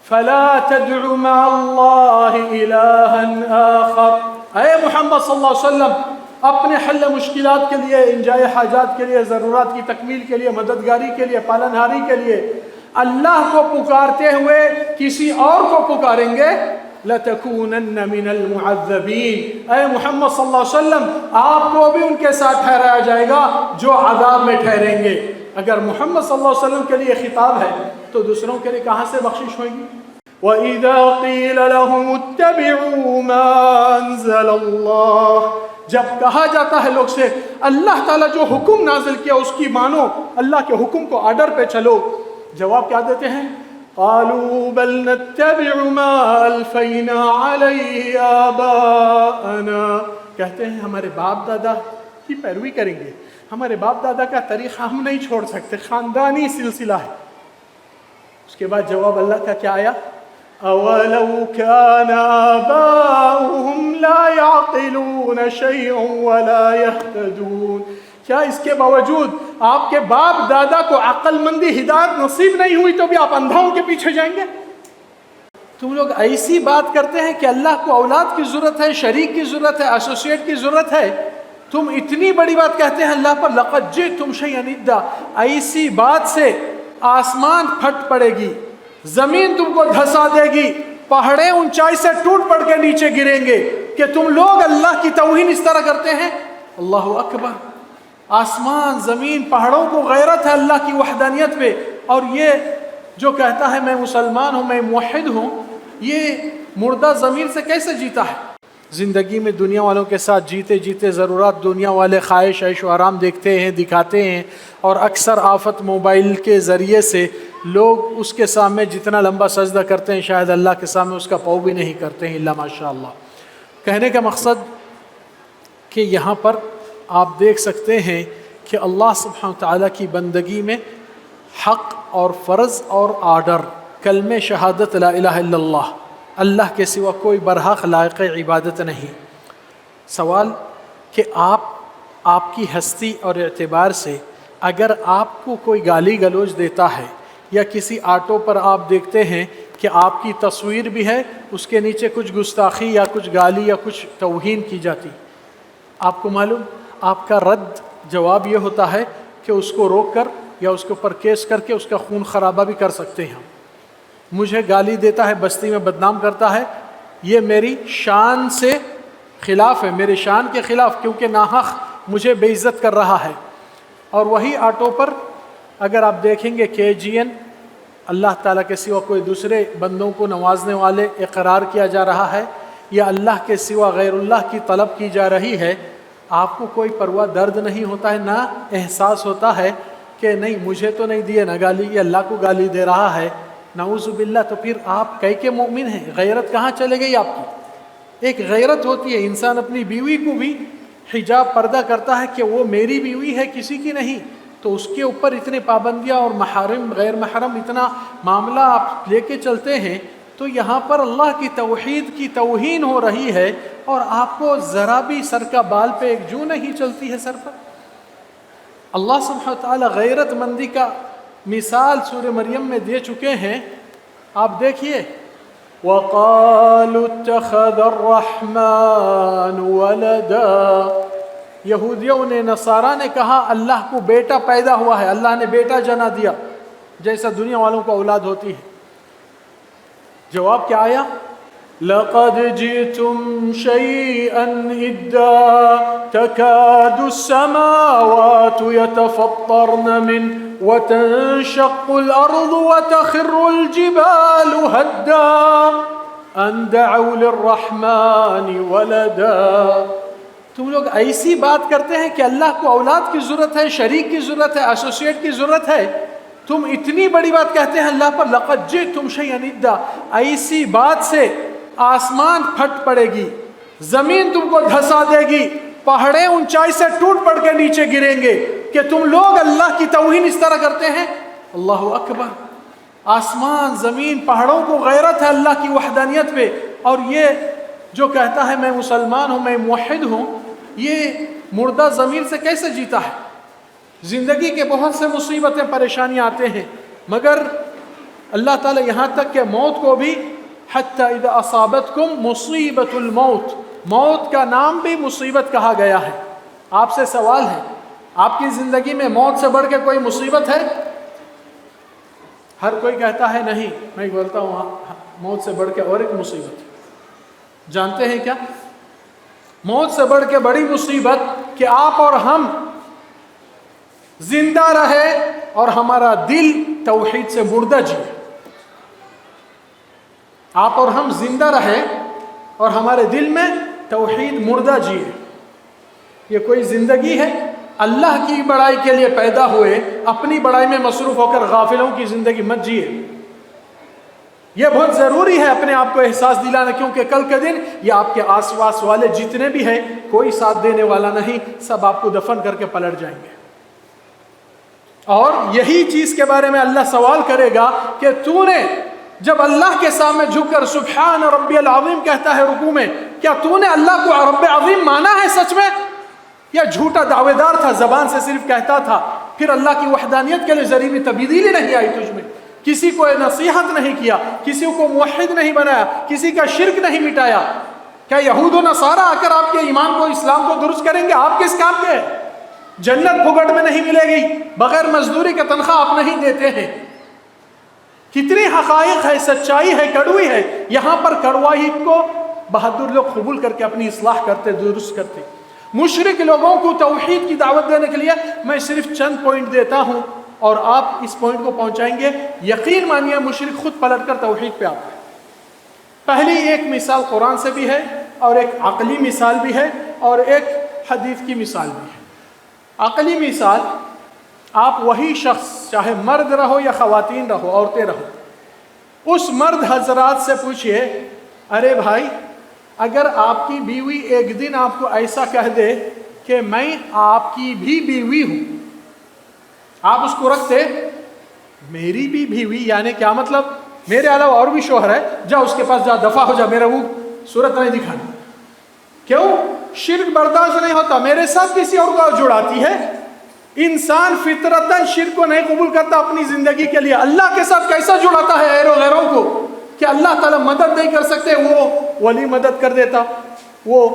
فلا تدع مع اللہ الہا آخر۔ اے محمد صلی اللہ علیہ وسلم، اپنے حل مشکلات کے لیے، انجائے حاجات کے لیے، ضرورات کی تکمیل کے لیے، مددگاری کے لیے، پالنہاری کے لیے اللہ کو پکارتے ہوئے کسی اور کو پکاریں گے لَتَكُونَنَّ مِنَ الْمُعَذَّبِينَ، اے محمد صلی اللہ علیہ وسلم آپ کو بھی ان کے ساتھ ٹھہرایا جائے گا جو عذاب میں ٹھہریں گے۔ اگر محمد صلی اللہ علیہ وسلم کے لیے خطاب ہے تو دوسروں کے لیے کہاں سے بخشش ہوئے گی؟ وَإِذَا قِيلَ لَهُمُ اتَّبِعُوا مَا أَنزَلَ اللَّهُ، جب کہا جاتا ہے لوگ سے اللہ تعالیٰ جو حکم نازل کیا اس کی مانو، اللہ کے حکم کو آرڈر پہ چلو، جواب کیا دیتے ہیں؟ قالوا بل نتبع ما الفینا علیہ آباءنا، کہتے ہیں ہمارے باپ دادا کی پیروی کریں گے، ہمارے باپ دادا کا طریقہ ہم نہیں چھوڑ سکتے، خاندانی سلسلہ ہے۔ اس کے بعد جواب اللہ کا کیا آیا؟ اولو كان آباؤهم لا يعقلون شيئا ولا يهتدون، کیا اس کے باوجود آپ کے باپ دادا کو عقل مندی ہدایت نصیب نہیں ہوئی تو بھی آپ اندھاؤں کے پیچھے جائیں گے؟ تم لوگ ایسی بات کرتے ہیں کہ اللہ کو اولاد کی ضرورت ہے، شریک کی ضرورت ہے، ایسوسیٹ کی ضرورت ہے، تم اتنی بڑی بات کہتے ہیں اللہ پر لقد جئتم شیئا ادا، ایسی بات سے آسمان پھٹ پڑے گی، زمین تم کو دھسا دے گی، پہاڑیں اونچائی سے ٹوٹ پڑ کے نیچے گریں گے کہ تم لوگ اللہ کی توہین اس طرح کرتے ہیں۔ اللہ اکبر، آسمان زمین پہاڑوں کو غیرت ہے اللہ کی وحدانیت پہ، اور یہ جو کہتا ہے میں مسلمان ہوں، میں موحد ہوں، یہ مردہ ضمیر سے کیسے جیتا ہے؟ زندگی میں دنیا والوں کے ساتھ جیتے جیتے ضرورات دنیا والے خواہش عیش و آرام دیکھتے ہیں، دکھاتے ہیں، اور اکثر آفت موبائل کے ذریعے سے لوگ اس کے سامنے جتنا لمبا سجدہ کرتے ہیں شاید اللہ کے سامنے اس کا پاؤں بھی نہیں کرتے ہیں، الا ماشاء اللہ۔ کہنے کا مقصد کہ یہاں پر آپ دیکھ سکتے ہیں کہ اللہ سبحانہ تعالیٰ کی بندگی میں حق اور فرض اور آرڈر، کلمہ شہادت لا الہ الا اللہ، اللہ کے سوا کوئی برحق لائق عبادت نہیں۔ سوال کہ آپ کی ہستی اور اعتبار سے اگر آپ کو کوئی گالی گلوچ دیتا ہے یا کسی آٹو پر آپ دیکھتے ہیں کہ آپ کی تصویر بھی ہے، اس کے نیچے کچھ گستاخی یا کچھ گالی یا کچھ توہین کی جاتی، آپ کو معلوم آپ کا رد جواب یہ ہوتا ہے کہ اس کو روک کر یا اس کے اوپر کیس کر کے اس کا خون خرابہ بھی کر سکتے ہیں۔ مجھے گالی دیتا ہے، بستی میں بدنام کرتا ہے، یہ میری شان سے خلاف ہے، میرے شان کے خلاف، کیونکہ ناحق مجھے بے عزت کر رہا ہے۔ اور وہی آٹو پر اگر آپ دیکھیں گے KGN، اللہ تعالیٰ کے سوا کوئی دوسرے بندوں کو نوازنے والے اقرار کیا جا رہا ہے یا اللہ کے سوا غیر اللہ کی طلب کی جا رہی ہے، آپ کو کوئی پرواہ درد نہیں ہوتا ہے، نہ احساس ہوتا ہے کہ نہیں مجھے تو نہیں دیے نہ گالی، یہ اللہ کو گالی دے رہا ہے، نعوذ باللہ۔ تو پھر آپ کئی کے مومن ہیں، غیرت کہاں چلے گئی آپ کی؟ ایک غیرت ہوتی ہے، انسان اپنی بیوی کو بھی حجاب پردہ کرتا ہے کہ وہ میری بیوی ہے، کسی کی نہیں، تو اس کے اوپر اتنے پابندیاں اور محارم غیر محرم اتنا معاملہ آپ لے کے چلتے ہیں، تو یہاں پر اللہ کی توحید کی توہین ہو رہی ہے اور آپ کو ذرا بھی سر کا بال پہ ایک جو نہیں چلتی ہے سر پر۔ اللہ سبحانہ تعالیٰ غیرت مندی کا مثال سورہ مریم میں دے چکے ہیں، آپ دیکھیے وَقَالُوا اتَّخَذَ الرَّحْمَنُ وَلَدًا، یہودیوں نے، نصارہ نے کہا اللہ کو بیٹا پیدا ہوا ہے، اللہ نے بیٹا جنا دیا، جیسا دنیا والوں کو اولاد ہوتی ہے۔ جواب کیا آیا؟ لَقَدْ جِئْتُمْ شَيْئًا إِدًّا تَكَادُ السَّمَاوَاتُ يَتَفَطَّرْنَ مِنْهُ وَتَنشَقُّ الْأَرْضُ وَتَخِرُّ الْجِبَالُ هَدًّا أَن دَعَوْا لِلرَّحْمَنِ وَلَدًا۔ تم لوگ ایسی بات کرتے ہیں کہ اللہ کو اولاد کی ضرورت ہے، شریک کی ضرورت ہے، ایسوسیٹ کی ضرورت ہے، تم اتنی بڑی بات کہتے ہیں اللہ پر لقد جئتم شیئا ادا، ایسی بات سے آسمان پھٹ پڑے گی، زمین تم کو دھسا دے گی، پہاڑیں اونچائی سے ٹوٹ پڑ کے نیچے گریں گے کہ تم لوگ اللہ کی توہین اس طرح کرتے ہیں۔ اللہ اکبر، آسمان زمین پہاڑوں کو غیرت ہے اللہ کی وحدانیت پہ، اور یہ جو کہتا ہے میں مسلمان ہوں، میں موحد ہوں، یہ مردہ ضمیر سے کیسے جیتا ہے؟ زندگی کے بہت سے مصیبتیں پریشانیاں آتے ہیں، مگر اللہ تعالیٰ یہاں تک کہ موت کو بھی حتی اذا اصابتکم مصیبت الموت، موت کا نام بھی مصیبت کہا گیا ہے۔ آپ سے سوال ہے، آپ کی زندگی میں موت سے بڑھ کے کوئی مصیبت ہے؟ ہر کوئی کہتا ہے نہیں، میں بولتا ہوں موت سے بڑھ کے اور ایک مصیبت ہے۔ جانتے ہیں کیا؟ موت سے بڑھ کے بڑی مصیبت کہ آپ اور ہم زندہ رہے اور ہمارا دل توحید سے مردہ جیے۔ آپ اور ہم زندہ رہے اور ہمارے دل میں توحید مردہ جیے۔ یہ کوئی زندگی ہے؟ اللہ کی بڑائی کے لیے پیدا ہوئے، اپنی بڑائی میں مصروف ہو کر غافلوں کی زندگی مت جیے۔ یہ بہت ضروری ہے اپنے آپ کو احساس دلانا، کیونکہ کل کے دن یہ آپ کے آس پاس والے جتنے بھی ہیں کوئی ساتھ دینے والا نہیں، سب آپ کو دفن کر کے پلٹ جائیں گے۔ اور یہی چیز کے بارے میں اللہ سوال کرے گا کہ تو نے جب اللہ کے سامنے جھک کر سبحان ربی العظیم کہتا ہے رکوع میں، کیا تو نے اللہ کو رب عظیم مانا ہے سچ میں، یا جھوٹا دعوے دار تھا، زبان سے صرف کہتا تھا، پھر اللہ کی وحدانیت کے لیے ذرے بھی تبدیلی نہیں آئی تجھ میں، کسی کو نصیحت نہیں کیا، کسی کو موحد نہیں بنایا، کسی کا شرک نہیں مٹایا؟ کیا یہود و نصارہ آ کر آپ کے ایمان کو، اسلام کو درست کریں گے؟ آپ کس کام کے؟ جنت پھگڑ میں نہیں ملے گی، بغیر مزدوری کے تنخواہ آپ نہیں دیتے ہیں۔ کتنی حقائق ہے، سچائی ہے، کڑوی ہے، یہاں پر کڑوائی کو بہادر لوگ قبول کر کے اپنی اصلاح کرتے، درست کرتے۔ مشرک لوگوں کو توحید کی دعوت دینے کے لیے میں صرف چند پوائنٹ دیتا ہوں اور آپ اس پوائنٹ کو پہنچائیں گے، یقین مانیے مشرک خود پلٹ کر توحید پہ آتا ہے۔ پہلی ایک مثال قرآن سے بھی ہے، اور ایک عقلی مثال بھی ہے، اور ایک حدیث کی مثال بھی ہے۔ عقلی مثال، آپ وہی شخص چاہے مرد رہو یا خواتین رہو، عورتیں رہو، اس مرد حضرات سے پوچھئے، ارے بھائی اگر آپ کی بیوی ایک دن آپ کو ایسا کہہ دے کہ میں آپ کی بھی بیوی ہوں، آپ اس کو رکھتے؟ میری بھی بیوی یعنی کیا مطلب؟ میرے علاوہ اور بھی شوہر ہے، جا اس کے پاس، جا دفع ہو جا، میرا وہ صورت نہیں دکھانا۔ کیوں؟ شرک برداشت نہیں ہوتا، میرے ساتھ کسی اور کو جڑاتی ہے۔ انسان فطرتاً شرک کو نہیں قبول کرتا اپنی زندگی کے لیے، اللہ کے ساتھ کیسا جڑاتا ہے غیروں کو، کہ اللہ تعالیٰ مدد نہیں کر سکتے، وہ ولی مدد کر دیتا، وہ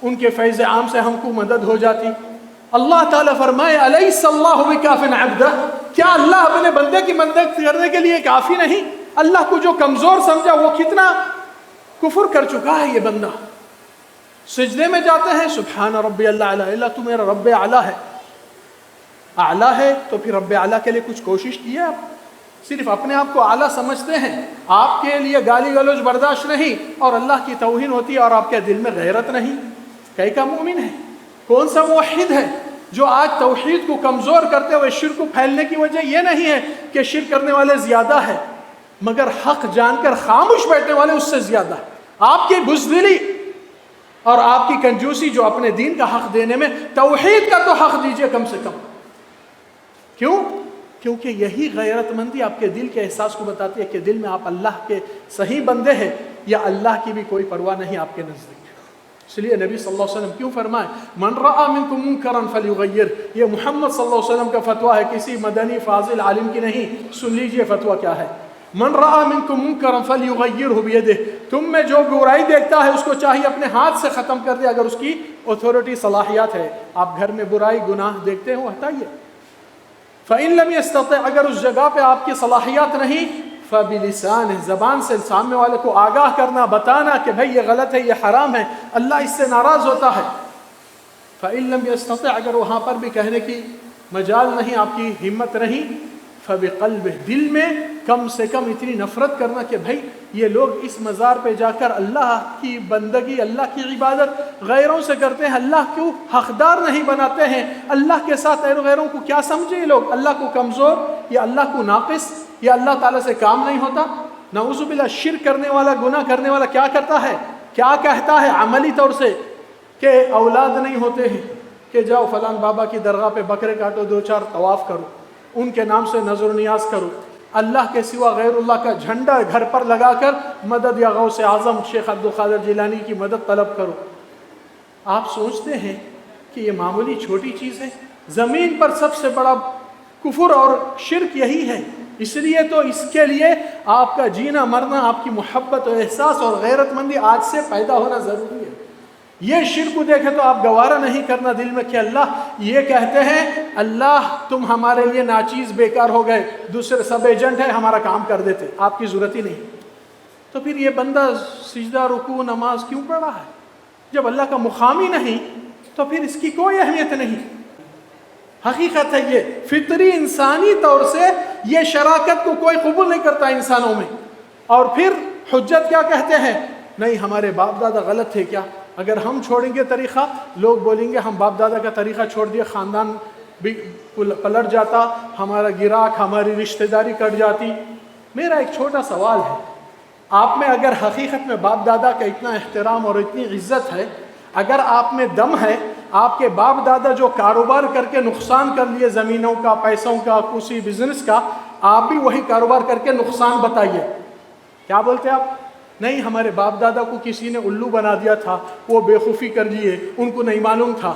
ان کے فیض عام سے ہم کو مدد ہو جاتی۔ اللہ تعالیٰ فرمائے الیس اللہ بکاف عبدہ، کیا اللہ اپنے بندے کی مدد کرنے کے لیے کافی نہیں؟ اللہ کو جو کمزور سمجھا وہ کتنا کفر کر چکا ہے یہ بندہ۔ سجدے میں جاتے ہیں، سبحان ربی اللہ، اللہ تو میرا رب اعلیٰ ہے۔ اعلیٰ ہے تو پھر رب اعلیٰ کے لیے کچھ کوشش کی ہے؟ آپ صرف اپنے آپ کو اعلیٰ سمجھتے ہیں، آپ کے لیے گالی گلوچ برداشت نہیں، اور اللہ کی توہین ہوتی ہے اور آپ کے دل میں غیرت نہیں۔ کئی کا مومن ہے؟ کون سا موحد ہے جو آج توحید کو کمزور کرتے ہوئے شرک کو پھیلنے کی وجہ یہ نہیں ہے کہ شرک کرنے والے زیادہ ہے، مگر حق جان کر خاموش بیٹھنے والے اس سے زیادہ ہے۔ آپ کی بزدلی اور آپ کی کنجوسی جو اپنے دین کا حق دینے میں، توحید کا تو حق دیجئے کم سے کم۔ کیوں؟ کیونکہ یہی غیرت مندی آپ کے دل کے احساس کو بتاتی ہے کہ دل میں آپ اللہ کے صحیح بندے ہیں یا اللہ کی بھی کوئی پرواہ نہیں آپ کے نزدیک۔ اس لیے نبی صلی اللہ علیہ وسلم کیوں فرمائے من رأى منکم منکرا فلیغیر، یہ محمد صلی اللہ علیہ وسلم کا فتویٰ ہے، کسی مدنی فاضل عالم کی نہیں۔ سن لیجئے فتویٰ کیا ہے۔ من رأى منکم منکرا فلیغیرہ بیدہ، تم میں جو برائی دیکھتا ہے اس کو چاہیے اپنے ہاتھ سے ختم کر دے، اگر اس کی اتھارٹی صلاحیت ہے۔ آپ گھر میں برائی گناہ دیکھتے ہو، ہٹائیے۔ فَإِن لَمْ يَسْتَطِعْ، اگر اس جگہ پہ آپ کی صلاحیت نہیں، فَبِلِسَانِهِ، زبان سے سامنے والے کو آگاہ کرنا، بتانا کہ بھئی یہ غلط ہے، یہ حرام ہے، اللہ اس سے ناراض ہوتا ہے۔ فَإِن لَمْ يَسْتَطِعْ، اگر وہاں پر بھی کہنے کی مجال نہیں، آپ کی ہمت نہیں، فَبِقَلْبِهِ، دل میں کم سے کم اتنی نفرت کرنا کہ بھئی یہ لوگ اس مزار پہ جا کر اللہ کی بندگی، اللہ کی عبادت غیروں سے کرتے ہیں، اللہ کیوں حقدار نہیں بناتے ہیں، اللہ کے ساتھ غیروں کو کیا سمجھے یہ لوگ، اللہ کو کمزور یا اللہ کو ناقص یا اللہ تعالیٰ سے کام نہیں ہوتا۔ نعوذ باللہ، شرک کرنے والا، گناہ کرنے والا کیا کرتا ہے، کیا کہتا ہے عملی طور سے کہ اولاد نہیں ہوتے ہیں کہ جاؤ فلان بابا کی درگاہ پہ بکرے کاٹو، 2-4 طواف کرو، ان کے نام سے نظر و نیاز کرو، اللہ کے سوا غیر اللہ کا جھنڈا گھر پر لگا کر مدد یا غوث اعظم شیخ عبد القادر جیلانی کی مدد طلب کرو۔ آپ سوچتے ہیں کہ یہ معمولی چھوٹی چیز ہے؟ زمین پر سب سے بڑا کفر اور شرک یہی ہے اس لیے تو اس کے لیے آپ کا جینا مرنا، آپ کی محبت و احساس اور غیرت مندی آج سے پیدا ہونا ضروری ہے۔ یہ شرک کو دیکھے تو آپ گوارا نہیں کرنا دل میں کہ اللہ یہ کہتے ہیں اللہ تم ہمارے لیے ناچیز بیکار ہو گئے، دوسرے سب ایجنٹ ہے ہمارا کام کر دیتے، آپ کی ضرورت ہی نہیں۔ تو پھر یہ بندہ سجدہ رکوع نماز کیوں پڑھ رہا ہے؟ جب اللہ کا مقام ہی نہیں تو پھر اس کی کوئی اہمیت نہیں۔ حقیقت ہے یہ فطری انسانی طور سے یہ شراکت کو کوئی قبول نہیں کرتا انسانوں میں۔ اور پھر حجت کیا کہتے ہیں؟ نہیں ہمارے باپ دادا غلط تھے کیا؟ اگر ہم چھوڑیں گے طریقہ، لوگ بولیں گے ہم باپ دادا کا طریقہ چھوڑ دیا، خاندان بھی پلٹ جاتا، ہمارا گراک ہماری رشتہ داری کٹ جاتی۔ میرا ایک چھوٹا سوال ہے، آپ میں اگر حقیقت میں باپ دادا کا اتنا احترام اور اتنی عزت ہے، اگر آپ میں دم ہے، آپ کے باپ دادا جو کاروبار کر کے نقصان کر لیے زمینوں کا، پیسوں کا، کسی بزنس کا، آپ بھی وہی کاروبار کر کے نقصان بتائیے، کیا بولتے آپ؟ نہیں ہمارے باپ دادا کو کسی نے الو بنا دیا تھا، وہ بےخوفی کر لیے، ان کو نہیں معلوم تھا۔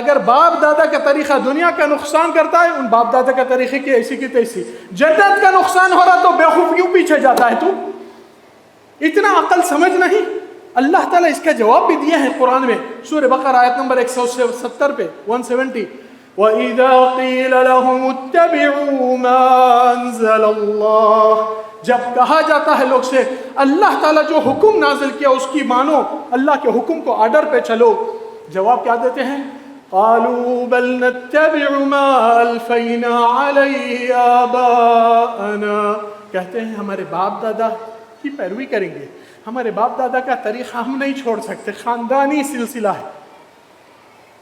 اگر باپ دادا کا طریقہ دنیا کا نقصان کرتا ہے، ان باپ دادا کا طریقے کی ایسی کی تیسی، جنت کا نقصان ہو رہا تو بےخوف کیوں پیچھے جاتا ہے تو؟ اتنا عقل سمجھ نہیں؟ اللہ تعالیٰ اس کا جواب بھی دیا ہے قرآن میں، سورہ بقرہ آیت نمبر 170 پہ 170۔ وَإِذَا قِيلَ لَهُمُ اتَّبِعُوا مَا أَنزَلَ اللَّهُ، جب کہا جاتا ہے لوگ سے اللہ تعالیٰ جو حکم نازل کیا اس کی مانو، اللہ کے حکم کو آرڈر پہ چلو، جواب کیا دیتے ہیں؟ قَالُوا بَلْ نَتَّبِعُ مَا أَلْفَيْنَا عَلَيْهِ آبَاءَنَا، کہتے ہیں ہمارے باپ دادا کی پیروی کریں گے، ہمارے باپ دادا کا طریقہ ہم نہیں چھوڑ سکتے، خاندانی سلسلہ ہے۔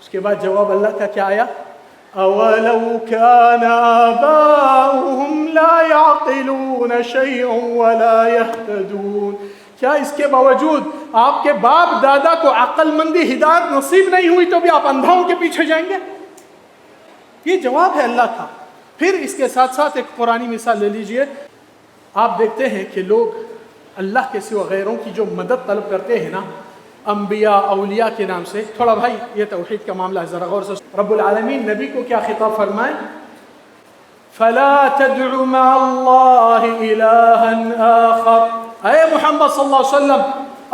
اس کے بعد جواب اللہ کا کیا آیا؟ أَوَلَوْ كَانَ آبَاؤُهُمْ لَا يَعْقِلُونَ شَيْئًا وَلَا يَهْتَدُونَ، کیا اس کے باوجود آپ کے باپ دادا کو عقل مندی ہدایت نصیب نہیں ہوئی تو بھی آپ اندھاؤں کے پیچھے جائیں گے؟ یہ جواب ہے اللہ کا۔ پھر اس کے ساتھ ساتھ ایک قرآنی مثال لے لیجئے، آپ دیکھتے ہیں کہ لوگ اللہ کے سوا غیروں کی جو مدد طلب کرتے ہیں نا، انبیاء اولیاء کے نام سے، تھوڑا بھائی یہ توحید کا معاملہ ہے، ذرا غور سے رب العالمین نبی کو کیا خطاب فرمائے؟ فَلَا تَدْعُ مَعَ اللَّهِ إِلَٰهًا آخَرَ، اے محمد صلی اللہ علیہ وسلم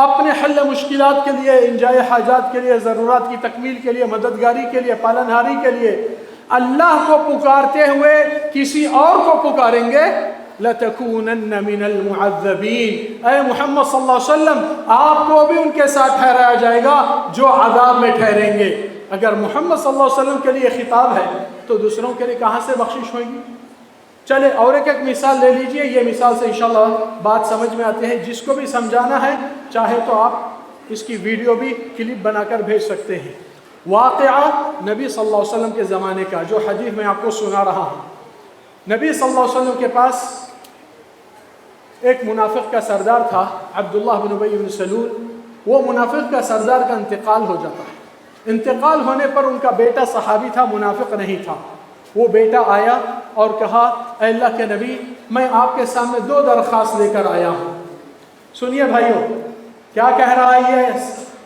اپنے حل مشکلات کے لیے، انجائے حاجات کے لیے، ضرورات کی تکمیل کے لیے، مددگاری کے لیے، پالنہاری کے لیے اللہ کو پکارتے ہوئے کسی اور کو پکاریں گے، لَتَكُونَنَّ مِنَ الْمُعَذَّبِينَ، اے محمد صلی اللہ علیہ وسلم آپ کو بھی ان کے ساتھ ٹھہرایا جائے گا جو عذاب میں ٹھہریں گے۔ اگر محمد صلی اللہ علیہ وسلم کے لیے خطاب ہے تو دوسروں کے لیے کہاں سے بخشش ہوئے گی؟ چلے اور ایک مثال لے لیجئے، یہ مثال سے انشاءاللہ بات سمجھ میں آتے ہیں، جس کو بھی سمجھانا ہے چاہے تو آپ اس کی ویڈیو بھی کلپ بنا کر بھیج سکتے ہیں۔ واقعہ نبی صلی اللہ علیہ وسلم کے زمانے کا جو حدیث میں آپ کو سنا رہا ہوں، نبی صلی اللہ علیہ وسلم کے پاس ایک منافق کا سردار تھا، عبداللہ بن ابی بن سلول۔ وہ منافق کا سردار کا انتقال ہو جاتا ہے، انتقال ہونے پر ان کا بیٹا صحابی تھا، منافق نہیں تھا۔ وہ بیٹا آیا اور کہا اے اللہ کے نبی میں آپ کے سامنے 2 درخواست لے کر آیا ہوں۔ سنیے بھائیو کیا کہہ رہا ہے یہ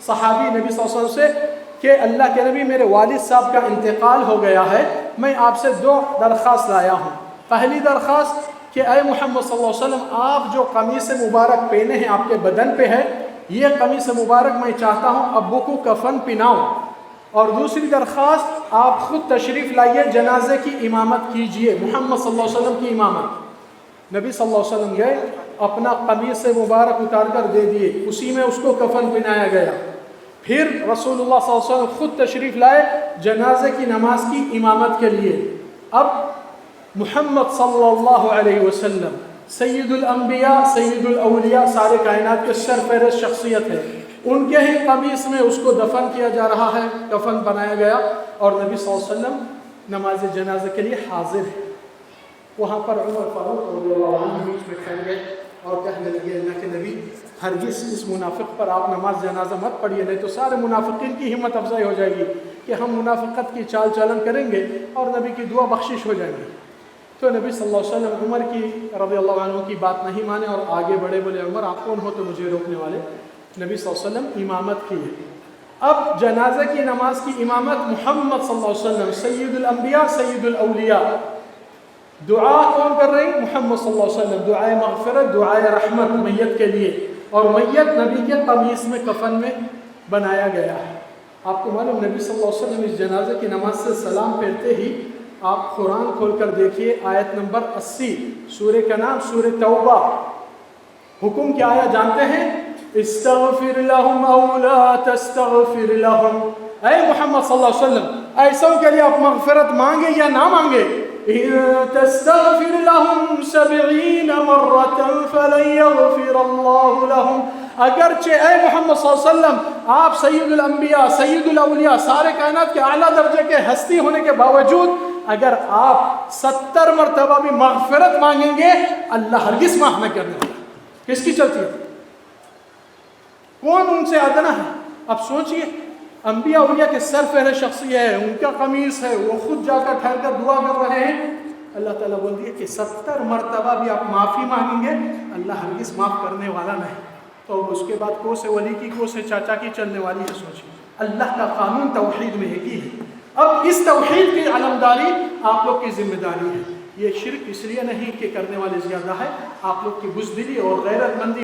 صحابی نبی صلی اللہ علیہ وسلم سے کہ اللہ کے نبی میرے والد صاحب کا انتقال ہو گیا ہے، میں آپ سے 2 درخواست لایا ہوں۔ پہلی درخواست کہ اے محمد صلی اللہ علیہ وسلم آپ جو قمیص مبارک پہنے ہیں آپ کے بدن پہ ہے، یہ قمیص مبارک میں چاہتا ہوں ابو کو کفن پہناؤ، اور دوسری درخواست آپ خود تشریف لائیے جنازے کی امامت کیجئے، محمد صلی اللہ علیہ وسلم کی امامت۔ نبی صلی اللہ علیہ وسلم گئے، اپنا قمیص مبارک اتار کر دے دیے، اسی میں اس کو کفن پہنایا گیا۔ پھر رسول اللہ صلی اللہ علیہ وسلم خود تشریف لائے جنازے کی نماز کی امامت کے لیے۔ اب محمد صلی اللہ علیہ وسلم سید الانبیاء، سید الاولیاء، سارے کائنات کے سرفہرست شخصیت ہے، ان کے ہی قمیص میں اس کو دفن کیا جا رہا ہے، کفن بنایا گیا، اور نبی صلی اللہ علیہ وسلم نماز جنازے کے لیے حاضر ہے۔ وہاں پر عمر فاروق رضی اللہ عنہ بیچ میں کھڑ گئے اور کہنے لگے اللہ کے نبی ہرگز اس منافق پر آپ نماز جنازہ مت پڑھیے، نہیں تو سارے منافقین کی ہمت افزائی ہو جائے گی کہ ہم منافقت کی چال چلن کریں گے اور نبی کی دعا بخشش ہو جائے گی۔ تو نبی صلی اللہ علیہ وسلم عمر کی رضی اللہ عنہ کی بات نہیں مانے اور آگے بڑھے، بولے عمر آپ کون ہو تو مجھے روکنے والے؟ نبی صلی اللہ علیہ وسلم امامت کی ہے۔ اب جنازہ کی نماز کی امامت محمد صلی اللہ علیہ وسلم سید الانبیاء، سید الاولیاء، دعا کون کر رہے ہیں؟ محمد صلی اللہ علیہ وسلم، دعائے مغفرت، دعائے رحمت میت کے لیے. اور میت نبی کے قمیص میں کفن میں بنایا گیا ہے. آپ کو معلوم نبی صلی اللہ علیہ وسلم اس جنازے کی نماز سے سلام پھیرتے ہی آپ قرآن کھول کر دیکھیے آیت نمبر 80 سورہ کا نام سورہ توبہ. حکم کیا آیا جانتے ہیں؟ استغفر لهم او لا تستغفر لهم. اے محمد صلی اللہ علیہ وسلم ایسوں کے لیے آپ مغفرت مانگے یا نہ مانگے؟ ان تستغفر لهم 70 مرة فلن يغفر الله لهم. اگرچہ اے محمد صلی اللہ علیہ وسلم آپ سید الانبیاء سید الاولیاء سارے کائنات کے اعلیٰ درجے کے ہستی ہونے کے باوجود اگر آپ 70 مرتبہ بھی مغفرت مانگیں گے اللہ ہرگز معاف نہ کرنے والا. کس کی چلتی ہے؟ کون ان سے ادنا ہے؟ اب سوچئے انبیاء اولیاء کے سر فہرست شخصی ہے، ان کا قمیص ہے، وہ خود جا کر ٹھہر کر دعا کر رہے ہیں. اللہ تعالیٰ بول دیا کہ 70 مرتبہ بھی آپ معافی مانگیں گے اللہ ہرگز معاف کرنے والا نہیں. تو اس کے بعد کو سے ولی کی کو سے چاچا کی چلنے والی ہے. سوچئے اللہ کا قانون توحید میں ایک ہی ہے. اب اس توحید کی علمداری آپ لوگ کی ذمہ داری ہے. یہ شرک اس لیے نہیں کہ کرنے والے زیادہ ہے، آپ لوگ کی بزدلی اور غیرت مندی